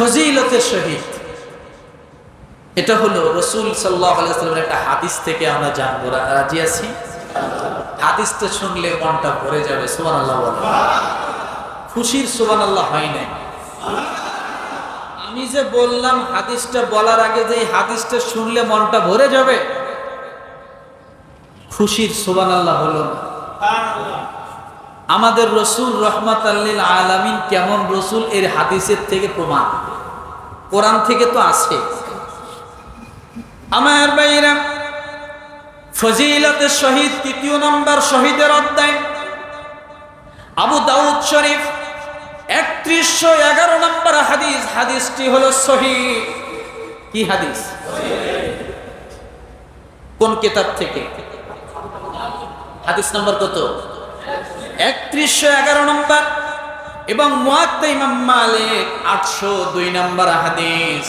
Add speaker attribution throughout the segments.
Speaker 1: ফজিলতের শহীদ, এটা হলো রাসূল সাল্লাল্লাহু আলাইহি ওয়াসাল্লামের একটা হাদিস থেকে আমরা জানবো। রাজি আছি? হাদিসটা শুনলে মনটা ভরে যাবে। সুবহানাল্লাহ বলেন। খুশির সুবহানাল্লাহ হয় নাই। আমি যে বললাম হাদিসটা বলার আগে যে হাদিসটা শুনলে মনটা ভরে যাবে, খুশির সুবহানাল্লাহ হলো না। আমাদের রাসূল রাহমাতাল লিল আলামিন কেমন রাসূল এর হাদিসের থেকে প্রমাণ, কোরআন থেকে তো আছে। আমার ভাইরা, ফজিলতের শহীদ তৃতীয় নম্বর শহীদের অধ্যায়, আবু দাউদ শরীফ 3111 নম্বর হাদিস। হাদিসটি হলো সহিহ। কি হাদিস? কোন কিতাব থেকে? হাদিস নম্বর কত? 3111 নম্বর। এবং মুয়াত্তা ইমাম মালিক 802 নম্বর হাদিস।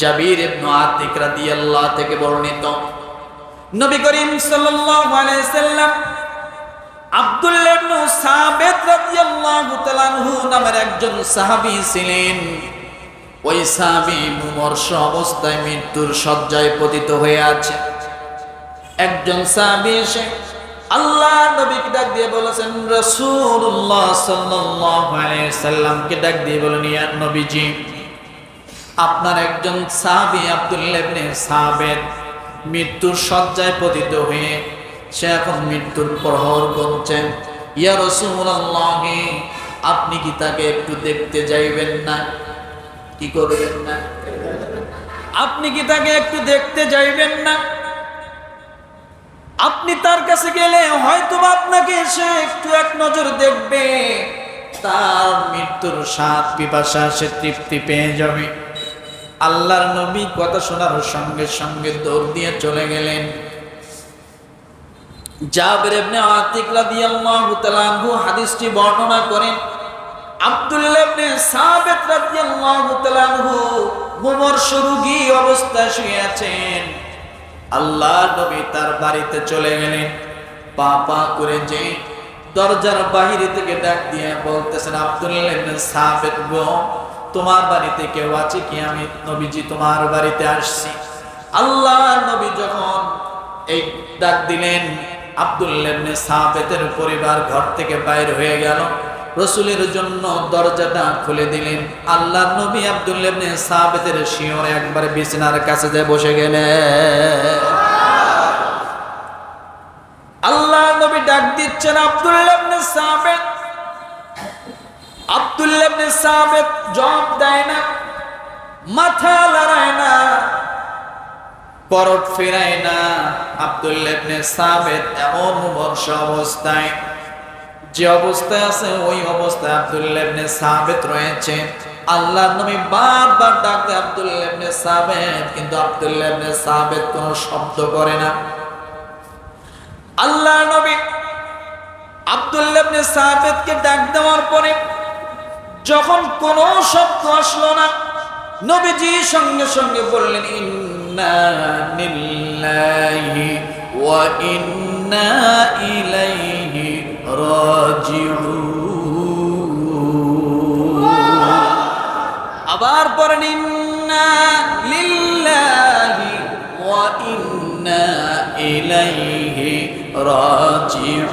Speaker 1: জাবির ইবনে আতিক রাদিয়াল্লাহু থেকে বর্ণিত, নবী করিম সাল্লাল্লাহু আলাইহি সাল্লাম আব্দুল্লাহ ইবনে সাবিত রাদিয়াল্লাহু তাআলা আনহু নামের একজন সাহাবী ছিলেন। ওই সাহাবী মুমূর্ষ অবস্থায় মৃত্যুর শয্যায় পতিত হয়ে আছে। একজন সাহাবী এসে আল্লাহর নবীকে ডাক দিয়ে বলেছেন, রাসূলুল্লাহ সাল্লাল্লাহু আলাইহি সাল্লামকে ডাক দিয়ে বলেন, ইয়া নবীজি, আপনার একজন সাহাবী আব্দুল্লাহ ইবনে সাবিত মৃত্যুর শয্যায় পতিত হয়ে সে এখন মৃত্যুর প্রহর গুনছেন। ইয়া রাসূলুল্লাহ, আপনি কি তাকে একটু দেখতে যাইবেন না? কি করবেন না? আপনি কি তাকে একটু দেখতে যাইবেন না? আপনি তার কাছে গেলে হয়তো আপনাকে এসে একটু এক নজর দেখবে, তার মৃত্যুর স্বাদ পিপাসা সে তৃপ্তি পেয়ে যাবে। আল্লাহর নবী কথা শোনার সঙ্গে সঙ্গে দৌড় দিয়ে চলে গেলেন। জাবির ইবনে আতিক রাদিয়াল্লাহু তাআলা আনহু হাদিসটি বর্ণনা করেন, আব্দুল্লাহ ইবনে সাবিত রাদিয়াল্লাহু তাআলা আনহু মুমূর্ষ রোগী অবস্থায় শুয়ে আছেন। আল্লাহর নবী তার বাড়িতে চলে গেলেন। পা পা করে যে দরজার বাহিরে থেকে ডাক দিয়ে বলতেছেন, আব্দুল্লাহ ইবনে সাবিত গো, তোমার বাড়িতে কেউ আছে কি? আমি নবীজি তোমার বাড়িতে আসছি। আল্লাহর নবী যখন এই ডাক দিলেন, আব্দুল্লাহ ইবনে সাবিতের পরিবার ঘর থেকে বাইর হয়ে গেল। রাসূলের জন্য দরজাটা খুলে দিলেন। আল্লাহর নবী আব্দুল্লাহ ইবনে সাবিতের শিয়রে একবার বিছানার কাছে যায় বসে গেলেন। আল্লাহর নবী ডাক দিচ্ছেন, আব্দুল্লাহ ইবনে সাবিত। আব্দুল্লাহ ইবনে সাবিত জবাব দেয় না, মাথা লড়ায় না, পরট ফিরায় না। আব্দুল্লাহ ইবনে সাবিত এমন মুমূর্ষ অবস্থায়, যে অবস্থায় আছে ওই অবস্থায় আব্দুল্লাহ ইবনে সাবিত রয়েছে। আল্লাহর নবী বারবার ডাকতে আব্দুল্লাহ ইবনে সাবিত, কিন্তু আব্দুল্লাহ ইবনে সাবিত কোনো শব্দ করে না। আল্লাহর নবী আব্দুল্লাহ ইবনে সাবিতকে ডাক দেওয়ার পরে যখন কোনো শব্দ আসলো না, নবীজি সঙ্গে সঙ্গে বললেন, ইন্না লিল্লাহি ওয়া ইন্না ইলাইহি রাজিউন। আবার পড়েন, ইন্না লিল্লাহি ওয়া ইন্না ইলাইহি রাজিউন।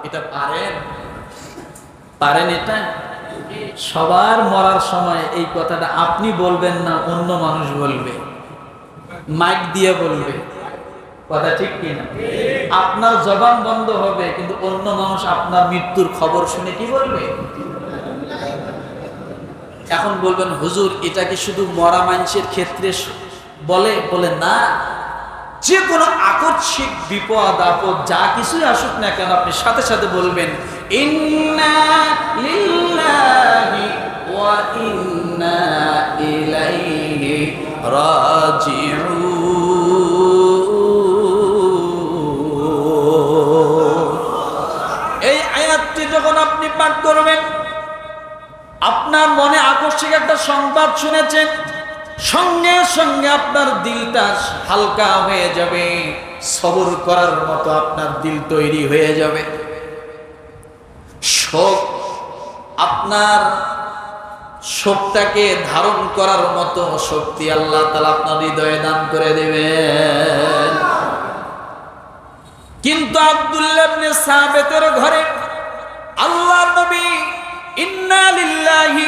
Speaker 1: এটা পারেন? এটা সবার মরার সময় এই কথাটা আপনি বলবেন না, অন্য মানুষ বলবে, মাইক দিয়ে বলবে। কথা ঠিক কিনা? আপনার জবান বন্ধ হবে, কিন্তু অন্য মানুষ আপনার মৃত্যুর খবর শুনে কি বলবে? এখন বলবেন, হুজুর এটা কি শুধু মরা মানুষের ক্ষেত্রে বলে না, যে কোনো আকস্মিক বিপদ আপদ যা কিছুই আসুক না কেন আপনি সাথে সাথে বলবেন, ইন্না লিল্লাহি ওয়া ইন্না ইলাইহি রাজিউন। এই আয়াতটি যখন আপনি পাঠ করবেন, আপনার মনে আকস্মিক একটা সংবাদ শুনেছেন, সঙ্গে সঙ্গে আপনার দিলটা হালকা হয়ে যাবে, সবর করার মতো আপনার দিল তৈরি হয়ে যাবে। শোক, আপনার শোকটাকে ধারণ করার মতো শক্তি আল্লাহ তাআলা আপনার হৃদয়ে দান করে দেবেন। কিন্তু আব্দুল্লাহ ইবনে সাবিতের ঘরে আল্লাহর নবী ইন্না লিল্লাহি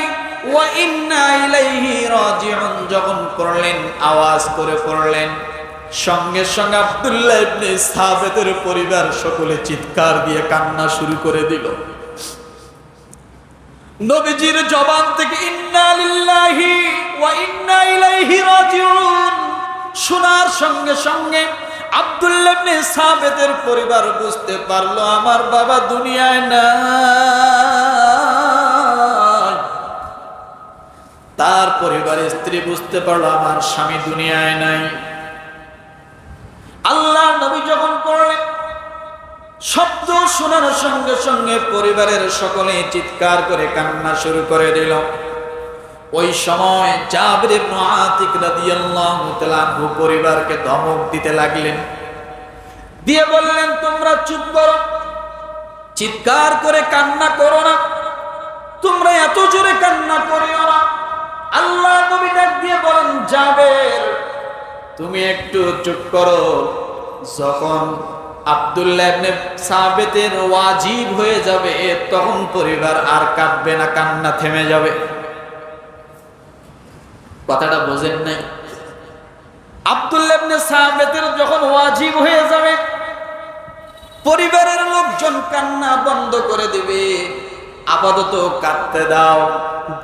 Speaker 1: ওয়া ইন্না ইলাইহি রাজিউন যখন করলেন, আওয়াজ করে পড়লেন, সঙ্গে সঙ্গে আব্দুল্লাহ ইবনে সাবিতের পরিবার সকলে চিৎকার দিয়ে কান্না শুরু করে দিল। নবীজির জবান থেকে ইন্না লিল্লাহি ওয়া ইন্না ইলাইহি রাজিউন শোনার সঙ্গে সঙ্গে আব্দুল্লাহ ইবনে সাবিতের পরিবার বুঝতে পারলো আমার বাবা দুনিয়ায় নাই। তার পরিবারের স্ত্রী বুঝতে পারলো আমার স্বামী দুনিয়ায় নাই। আল্লাহ নবী যখন পড়লেন, শব্দ শোনার সঙ্গে সঙ্গে পরিবারের সকলে চিৎকার করে কান্না শুরু করে দিল। ওই সময় জাবির ইবনে আতিক রাদিয়াল্লাহু তাআলা আনহু পরিবারকে ধমক দিতে লাগলেন, দিয়ে বললেন তোমরা চুপ করো, চিৎকার করে কান্না করো না, তোমরা এত জোরে কান্না করিও না। আল্লাহ নবী ডাক দিয়ে বলেন জাবির তুমি একটু চুপ করো, যখন আব্দুল্লাহ ইবনে সাবিতের ওয়াজিব হয়ে যাবে তখন পরিবার আর কাঁদবে না, কান্না থেমে যাবে। কথাটা বোঝেন নাই? আব্দুল্লাহ ইবনে সাবিতের যখন ওয়াজিব হয়ে যাবে পরিবারের লোকজন কান্না বন্ধ করে দিবে। আপাতত কাঁদতে দাও,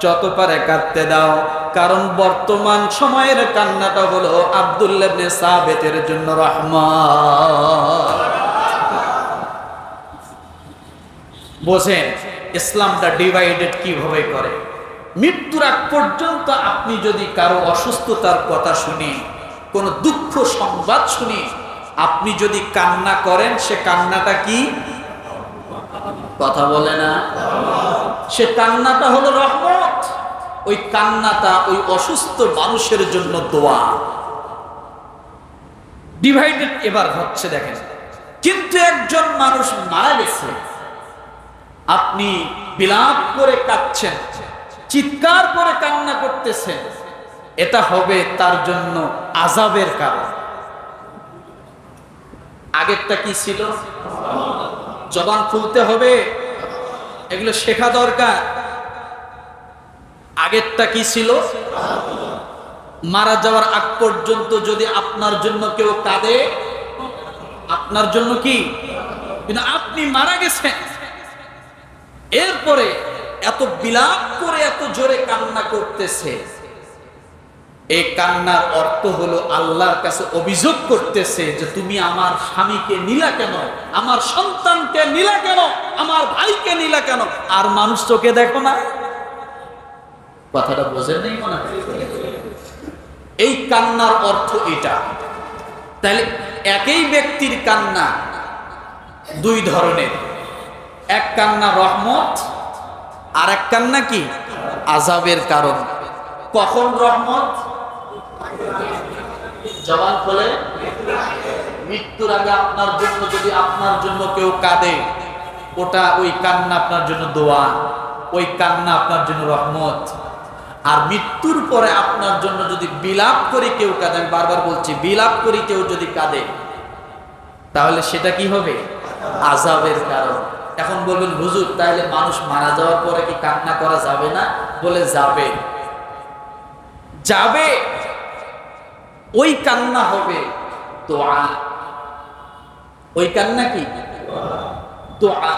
Speaker 1: যত পারে কাঁদতে দাও, কারণ বর্তমান সময়ের কান্নাটা হলো আব্দুল্লাহ ইবনে সাবিতের জন্য রহমত। বোঝেন ইসলামটা ডিভাইডেড কিভাবে করে। মৃত্যুর আগ পর্যন্ত আপনি যদি কারো অসুস্থতার কথা শুনে, কোনো দুঃখ সংবাদ শুনে আপনি যদি কান্না করেন, সে কান্নাটা কি? কথা বলে না? সে কান্নাটা হলো রহমত। ওই কান্নাটা ওই অসুস্থ মানুষের জন্য দোয়া। ডিভাইডেড এবার হচ্ছে দেখেন। কিন্তু একজন মানুষ মারা গেছে, আপনি বিলাপ করে কাঁদছেন, চিৎকার করে কান্না করতেছেন, এটা হবে তার জন্য আযাবের কারণ। আগেরটা কি ছিল? জবান খুলতে হবে, এগুলো শেখা দরকার। আগেরটা কি ছিল? মারা যাওয়ার আগ পর্যন্ত যদি আপনার জন্য কেউ কাঁদে, আপনার জন্য কি? কিন্তু আপনি মারা গেছেন, এরপরে এত বিলাপ করে এত জোরে কান্না করতেছে, এই কান্নার অর্থ হলো আল্লাহর কাছে অভিযোগ করতেছে যে তুমি আমার স্বামীকে নিলা কেন, আমার সন্তানকে নিলা কেন, আমার ভাইকে নিলা কেন, আর মানুষ চোখে দেখো না? কথাটা বোঝেন নাই মনে হয়? এই কান্নার অর্থ এটা। তাহলে একই ব্যক্তির কান্না দুই ধরনের, এক কান্না রহমত, আর এক কান্না কি? আযাবের কারণ। কখন রহমত? জবান খোলে, মৃত্যুর আগে আপনার জন্য যদি আপনার জন্য কেউ কাঁদে, ওটা ওই কান্না আপনার জন্য দোয়া, ওই কান্না আপনার জন্য রহমত। আর মৃত্যুর পরে আপনার জন্য যদি বিলাপ করে কেউ কাঁদে, আমি বারবার বলছি বিলাপ করে কেউ যদি কাঁদে, তাহলে সেটা কি হবে? আযাবের কারণ। এখন বলবেন হুজুর তাহলে মানুষ মারা যাওয়ার পরে কি কান্না করা যাবে না? বলে যাবে, যাবে। ওই কান্না হবে দোয়া। ওই কান্না কি? দোয়া।